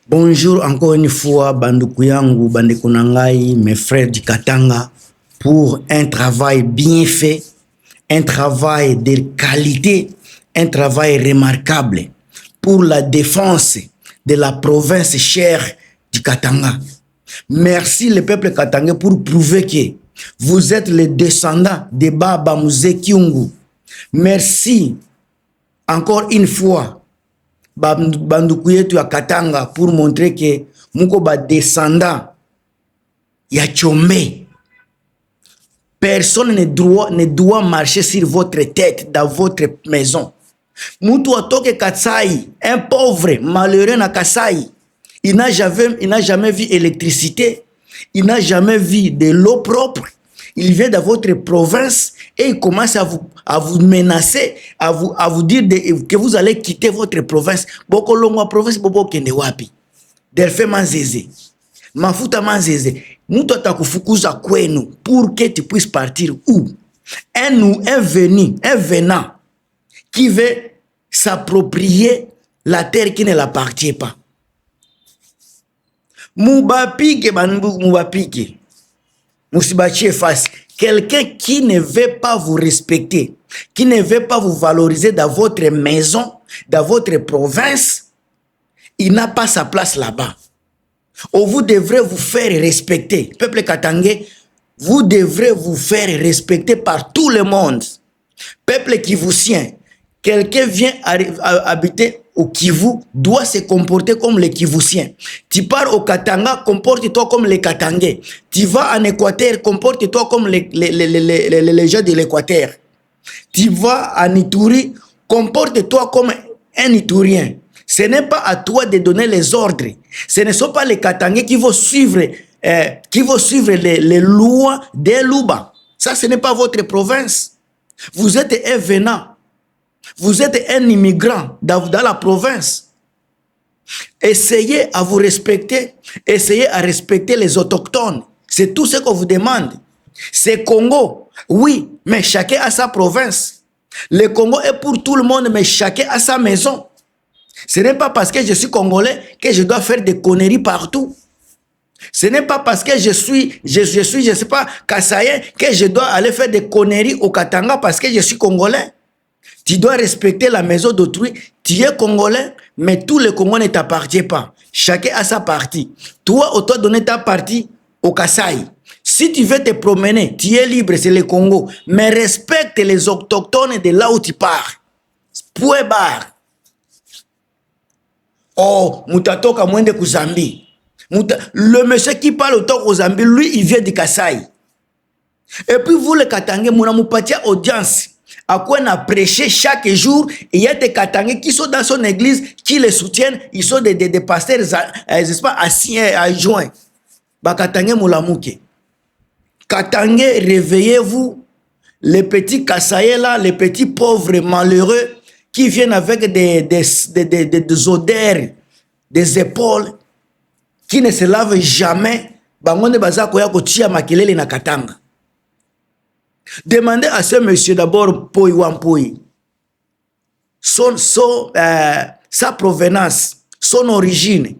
Bonjour encore une fois, Banduku yangu, Bandeko na ngai, mes frères du Katanga, pour un travail bien fait, un travail de qualité, un travail remarquable pour la défense de la province chère du Katanga. Merci le peuple katangais pour prouver que vous êtes les descendants de Baba Mouze Kyungu. Merci encore une fois Banduku yetu ya Katanga pour montrer que muko ba descendant ya Tchombe. Personne ne doit marcher sur votre tête dans votre maison. Mutu atoke Katsai, un pauvre malheureux na Kasai, il n'a jamais vu électricité, il n'a jamais vu de l'eau propre. Il vient de votre province et il commence à vous menacer, à vous dire que vous allez quitter votre province. Boko longwa province bobo kende wapi. Delfe manzeze. Mafuta manzeze. Mutu atakufukuza kwenu pour que tu puisses partir où? Un venant qui veut s'approprier la terre qui ne l'appartient pas. Moubapike banbou moubapike. Moussibachi face. Quelqu'un qui ne veut pas vous respecter, qui ne veut pas vous valoriser dans votre maison, dans votre province, il n'a pas sa place là-bas. Ou vous devrez vous faire respecter. Peuple katangais, vous devrez vous faire respecter par tout le monde. Peuple kivusien, quelqu'un vient habiter au Kivu, doit se comporter comme les Kivusiens. Tu pars au Katanga, comporte-toi comme les Katangais. Tu vas en Équateur, comporte-toi comme les gens de l'Équateur. Tu vas en Ituri, comporte-toi comme un Iturien. Ce n'est pas à toi de donner les ordres. Ce ne sont pas les Katangais qui vont suivre, les lois des Luba. Ça, ce n'est pas votre province. Vous êtes un venant. Vous êtes un immigrant dans la province. Essayez à vous respecter. Essayez à respecter les autochtones. C'est tout ce qu'on vous demande. C'est Congo, oui, mais chacun a sa province. Le Congo est pour tout le monde, mais chacun a sa maison. Ce n'est pas parce que je suis congolais que je dois faire des conneries partout. Ce n'est pas parce que je sais pas, Kassaïen, que je dois aller faire des conneries au Katanga parce que je suis congolais. Tu dois respecter la maison d'autrui. Tu es congolais, mais tout le Congo ne t'appartient pas. Chacun a sa partie. Toi, on t'a donné ta partie au Kasaï. Si tu veux te promener, tu es libre, c'est le Congo. Mais respecte les autochtones de là où tu pars. Point barre. Oh, Moutatoka Mwende Kuzambi. Le monsieur qui parle autour aux Zambie, lui, il vient du Kasaï. Et puis vous, les Katangais, Mounamoupatia audience. À quoi on a prêché chaque jour, il y a des Katangais qui sont dans son église, qui les soutiennent, ils sont des pasteurs, n'est-ce pas, assis, adjoints. Katangais Moulamouke. Katangais, réveillez-vous, les petits Kassaïens là, les petits pauvres malheureux, qui viennent avec des odeurs, des épaules, qui ne se lavent jamais, bangonde bazakoya kotia makelele na Katanga. Demandez à ce monsieur d'abord Poi Wampoi, sa provenance, son origine.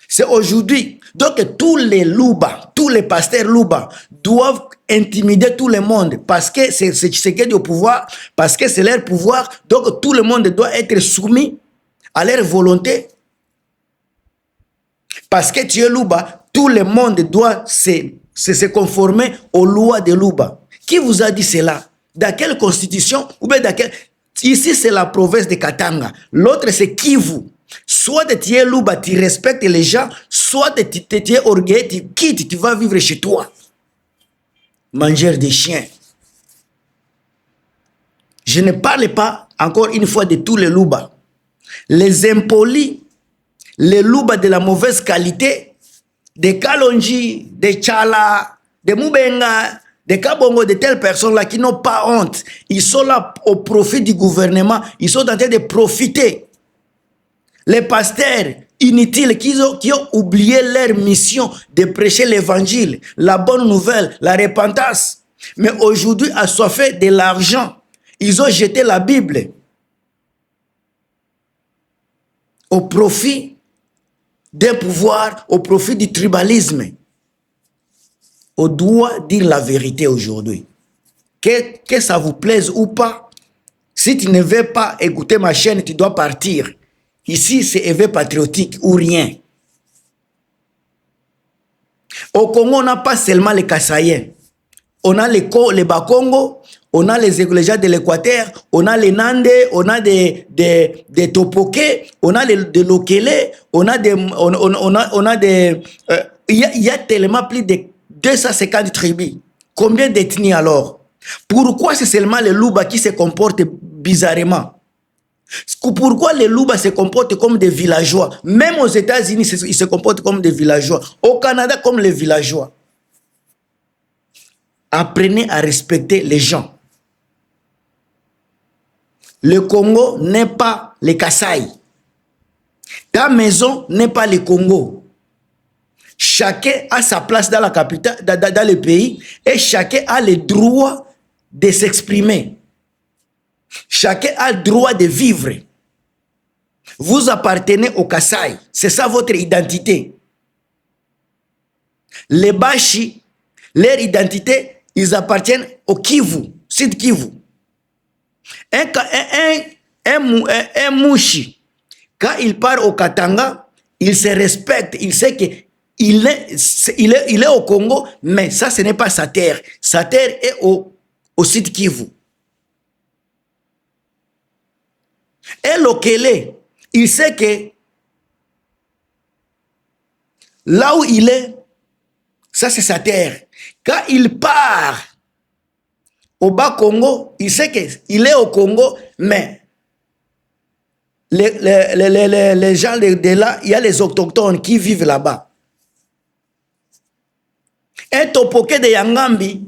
C'est aujourd'hui. Donc tous les Luba, tous les pasteurs Luba doivent intimider tout le monde parce que c'est ce qui est au pouvoir, parce que c'est leur pouvoir. Donc tout le monde doit être soumis à leur volonté. Parce que tu es Luba, tout le monde doit se conformer aux lois de Luba. Qui vous a dit cela? Dans quelle constitution? Ou bien dans quelle... Ici, c'est la province de Katanga. L'autre, c'est Kivu. Soit tu es Luba, tu respectes les gens, soit tu es orgueilleux, tu quittes, tu vas vivre chez toi. Mangeur de chiens. Je ne parle pas, encore une fois, de tous les Luba. Les impolis, les Luba de la mauvaise qualité, des Kalonji, des Tchala, des Moubenga, des Kabongo, de telles personnes-là qui n'ont pas honte. Ils sont là au profit du gouvernement. Ils sont en train de profiter. Les pasteurs inutiles qui ont oublié leur mission de prêcher l'évangile, la bonne nouvelle, la repentance. Mais aujourd'hui, assoiffés de l'argent, ils ont jeté la Bible au profit d'un pouvoir au profit du tribalisme. On doit dire la vérité aujourd'hui. Que ça vous plaise ou pas, si tu ne veux pas écouter ma chaîne, tu dois partir. Ici, c'est éveil patriotique ou rien. Au Congo, on n'a pas seulement les Kassaïens. On a les Bakongo, on a les gens de l'Équateur, on a les Nande, on a des Topoké, on a des Lokele, on a des... Il y a tellement plus de 250 tribus. Combien d'ethnies alors? Pourquoi c'est seulement les Luba qui se comportent bizarrement? Pourquoi les Luba se comportent comme des villageois? Même aux États-Unis, ils se comportent comme des villageois. Au Canada, comme les villageois. Apprenez à respecter les gens. Le Congo n'est pas le Kasaï. Ta maison n'est pas le Congo. Chacun a sa place dans la capitale, dans le pays, et chacun a le droit de s'exprimer. Chacun a le droit de vivre. Vous appartenez au Kasaï. C'est ça votre identité. Les Bashi, leur identité, ils appartiennent au Kivu, Sud Kivu. Un Mouchi, quand il part au Katanga, il se respecte, il sait qu'il est au Congo, mais ça, ce n'est pas sa terre. Sa terre est au Sud Kivu. Et Lokele, il sait que là où il est, ça c'est sa terre. Quand il part au Bas-Congo, il sait qu'il est au Congo, mais les gens de là, il y a les autochtones qui vivent là-bas. Un Topoké de Yangambi,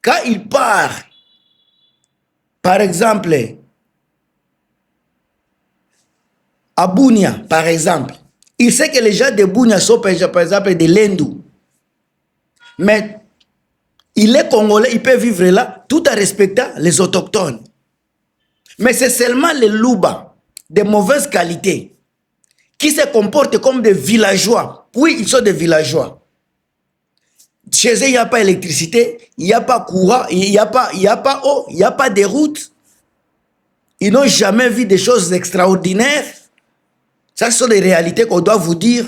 quand il part, par exemple, à Bunia, par exemple, il sait que les gens de Bunia sont, par exemple, de Lendou. Mais il est congolais, il peut vivre là, tout en respectant les autochtones. Mais c'est seulement les Luba, de mauvaise qualité, qui se comportent comme des villageois. Oui, ils sont des villageois. Chez eux, il n'y a pas d'électricité, il n'y a pas courant, il n'y a pas eau, il n'y a pas de route. Ils n'ont jamais vu des choses extraordinaires. Ça, ce sont des réalités qu'on doit vous dire.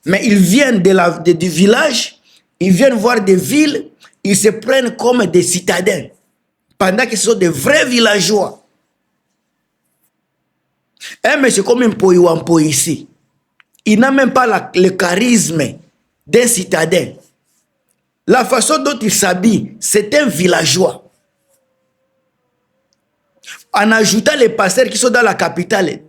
Mais ils viennent du village, ils viennent voir des villes, ils se prennent comme des citadins, pendant que ce sont des vrais villageois. Un monsieur comme un Poyouampo ici, il n'a même pas le charisme d'un citadin. La façon dont il s'habille, c'est un villageois. En ajoutant les pasteurs qui sont dans la capitale,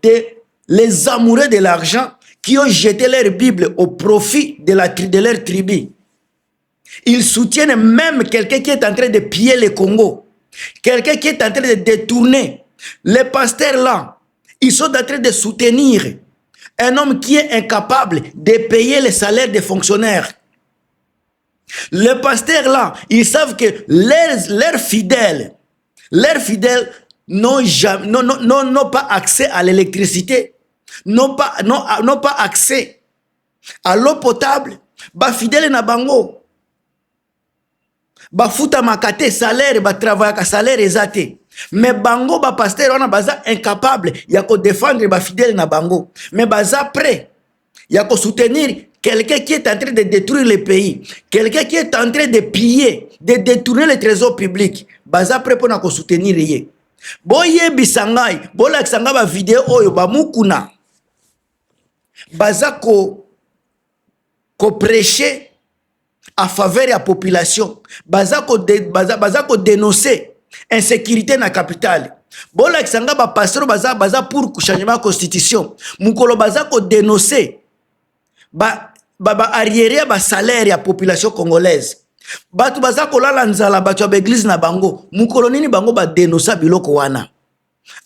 les amoureux de l'argent qui ont jeté leur Bible au profit de leur tribu. Ils soutiennent même quelqu'un qui est en train de piller le Congo. Quelqu'un qui est en train de détourner. Les pasteurs là, ils sont en train de soutenir un homme qui est incapable de payer les salaires des fonctionnaires. Les pasteurs là, ils savent que leurs fidèles n'ont pas accès à l'électricité, n'ont pas accès à l'eau potable. Ba fidèle na bango, ba futa makate salaire, ba travail ka salaire ezate. Mais bango ba pasteur on a baza incapable ya ko défendre ba fidèle na bango. Mais baza prêt ya ko soutenir quelqu'un qui est en train de détruire le pays, quelqu'un qui est en train de piller, de détourner les trésors publics. Baza prêt pour na ko soutenir ye. Boye bisangai, bola kisanga ba vidéo oyo ba mukuna. Baza ko prêcher à faveur de la population. Baza ko dénoncer insécurité na capitale. Bola kisanga ba pasteur baza pour changement de constitution. Mukolo baza ko dénoncer ba arrière ba salaire ya population congolaise. Batu baza ko lala nzala batu ya église na bango. Mukolo nini bango ba dénoncer biloko wana.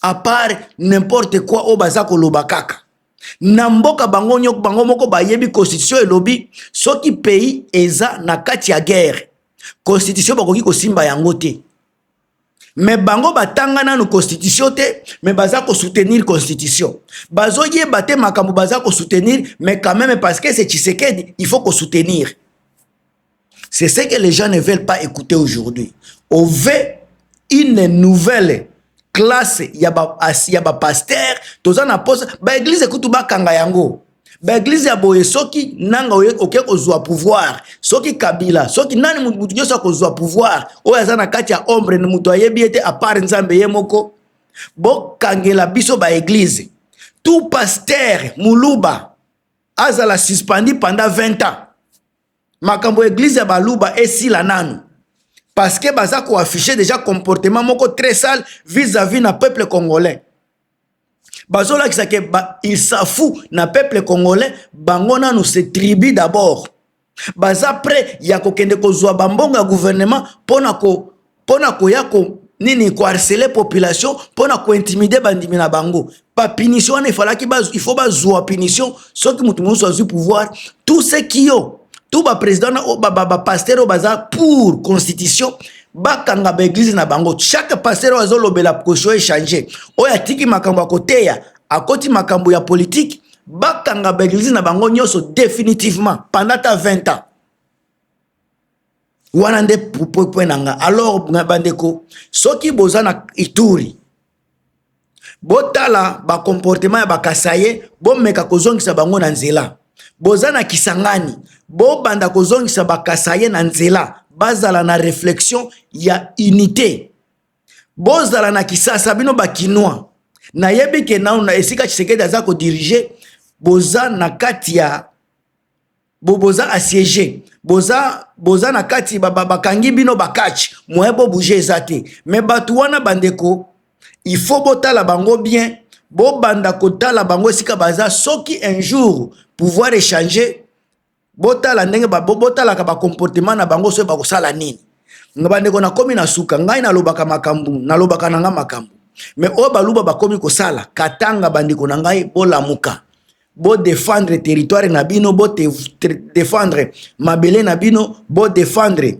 À part n'importe quoi o baza ko lobakaka. Namboka bango nyok bango moko ba yebi constitution et lobby soki pays eza na kati ya guerre. Constitution bakoki ko simba yango te. mais bango batanga na constitution te, mais baza ko soutenir constitution. Bazo yeba te makambo baza ko soutenir, mais quand même parce que c'est Tshisekedi, il faut ko soutenir. C'est ce que les gens ne veulent pas écouter aujourd'hui. On veut une nouvelle classe, yaba pasteur, toza na pose, ba église ekutu ba kanga yango. Ba église ya boye soki nanga oke kozwa pouvoir, soki Kabila, soki nani mutu nyoso kozwa pouvoir, oyo aza na kati ya ombre ni mutu ayebi ete a part nzambe ye moko. Bo kangela biso ba église. Tout pasteur muluba azala suspendu pendant 20 ans. Makambo église ya baluba esila nanu. Parce que baza ko afficher déjà comportement moko très sale vis-à-vis na peuple congolais. Bazola ki sake il s'affout na peuple congolais, bango nanu se tribu d'abord. Baza prêt ya kokende kozwa bambonga gouvernement pona ko yako nini ko harceler population, pona ko intimider bandimi na bango. Pa punition il faut bazwa punition soki mutu muso azu pouvoir tout ce qui yo tout ba président ba pasteur baza pour constitution bakanga ba église na bango. Chaque pasteur azo lobela kocho échanger oya tiki makambo akoteya akoti makambo ya politique bakanga ba église na bango nyoso définitivement pendant 20 ans. Wana nde point nanga. Alors bandeko soki boza na Ituri botala ba comportement ya bakasaye bomeka kozongisa bango na nzela. Boza na Kisangani bo banda kozongisa bakasaye na nzela bazala na réflexion ya unité. Bozala na Kisasa bino bakinois na yebi ke na esika Tshisekedi aza ko diriger boza na kati ya boza assiégé boza na kati bakangi bino bakachi moyebo bouger ezate. Mais batu wana bandeko il faut botala bango bien, bo banda kotala bango esika baza soki un jour pouvoir échanger botala ndenge botala ka ba comportement na bango so ba kosala nini. Ngabandeko na komi na suka ngai na lobaka makambu na lobaka nanga makambu, mais o baluba bakomi kosala katanga bandeko na ngai bolamuka bo défendre territoire na bino, bo défendre mabele na bino, bo défendre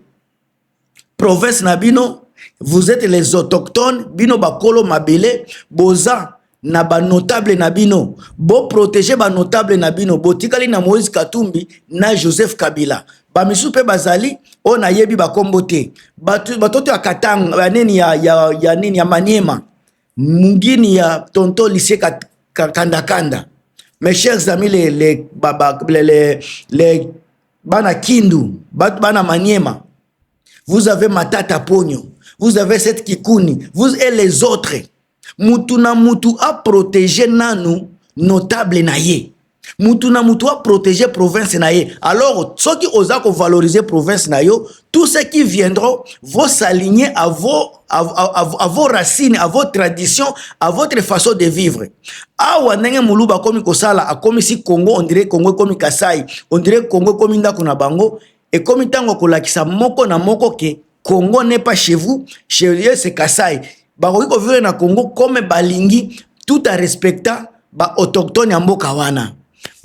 province na bino. Vous êtes les autochtones bino bakolo mabele boza na ba notable na bino, bo protéger ba notable na bino, bo tikali na Moïse Katumbi na Joseph Kabila ba misupe bazali o na yebi ba kombote batoto ya Katanga nini ya nini ya Maniema mungini ya tonto lycée kanda. Mes chers amis les bana Kindu bana Maniema, vous avez Matata Ponyo, vous avez cette Kikuni, vous et les autres. Mutu na mutu a protéger nanu notable na ye. Mutu na mutu a protéger province na ye. Alors, ceux qui osent valoriser province na yo, tous ceux qui viendront vont s'aligner à vos racines, à vos traditions, à votre façon de vivre. Awa ndenge muluba komi kosala, a komi si Congo, on dirait Congo komi Kasai, on dirait Congo komi ndako na bango, et komi tango kolakisa moko na moko ke Congo n'est pas chez vous, chez eux c'est Kasai. Bakoki ko vivre na Congo comme balingi tout en respectant ba autochtone ya mboka wana.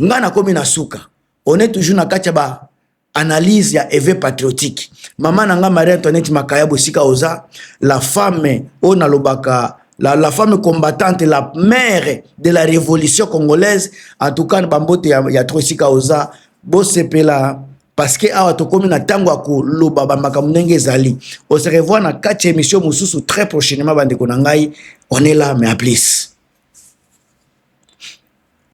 Ngana komi na suka. On est toujours na kati ba analyse ya éveil patriotique. Maman nanga Marie-Antoinette Makayabo sika oza, la femme on a lobaka la femme combattante, la mère de la révolution congolaise. En tout cas bambote ya trop sika oza bo sepela. Parce que awa tokomi na tango ako loba ba makambo ndenge ezali. On se revoit na 4e émission mususu très prochainement bandeko na ngai. On est là mais à plus.